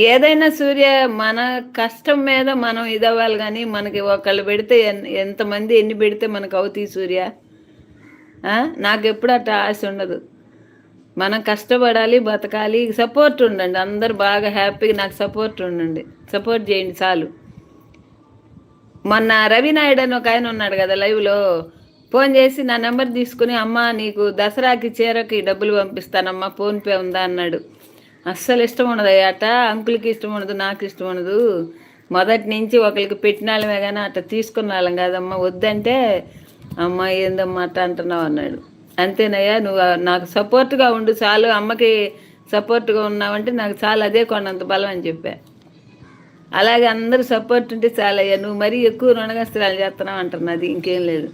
ఏదైనా సూర్య మన కష్టం మీద మనం ఇదవ్వాలి గానీ, మనకి ఒకళ్ళు పెడితే ఎంతమంది ఎన్ని పెడితే మనకవుతాయి సూర్య? ఆ! నాకెప్పుడు అట్టా ఆశ ఉండదు. మనం కష్టపడాలి, బతకాలి, సపోర్ట్ ఉండండి. అందరూ బాగా హ్యాపీగా నాకు సపోర్ట్ ఉండండి. సపోర్ట్ చేయండి చాలు. మొన్న రవి నాయుడు అని ఒకాయన ఉన్నాడు గదా! లైవ్‌లో. ఫోను చేసి నా నంబర్ తీసుకొని, "అమ్మా నీకు దసరాకి చీరకి డబ్బులు పంపిస్తానమ్మా ఫోన్‌పే ఉందా?" అన్నాడు. అస్సలు ఇష్టం ఉండదయ్యా అట్టా. అంకుల్‌కి ఇష్టం ఉండదు, నాకు ఇష్టం ఉండదు. మొదటి నుంచి ఒకళ్ళకి పెట్టినాళ్ళమే గాని అట్ట తీసుకున్నాళ్ళం కాదమ్మా. వద్దంటే, "అమ్మా ఏందమ్మా అట్ట అంటున్నావు" అన్నాడు. "అంతేనయ్యా నువ్వు నాకు సపోర్ట్‌గా ఉండు చాలు. అమ్మకి సపోర్ట్‌గా ఉన్నావంటే నాకు చాలు అదే కొండంత బలం" అని చెప్పా. అలాగే అందరూ సపోర్ట్ ఉంటే చాలయ్యా. నువ్వు మరీ ఎక్కువ రుణగ్రస్తురాలు చేస్తున్నావు అంటున్నది. ఇంకేం లేదు.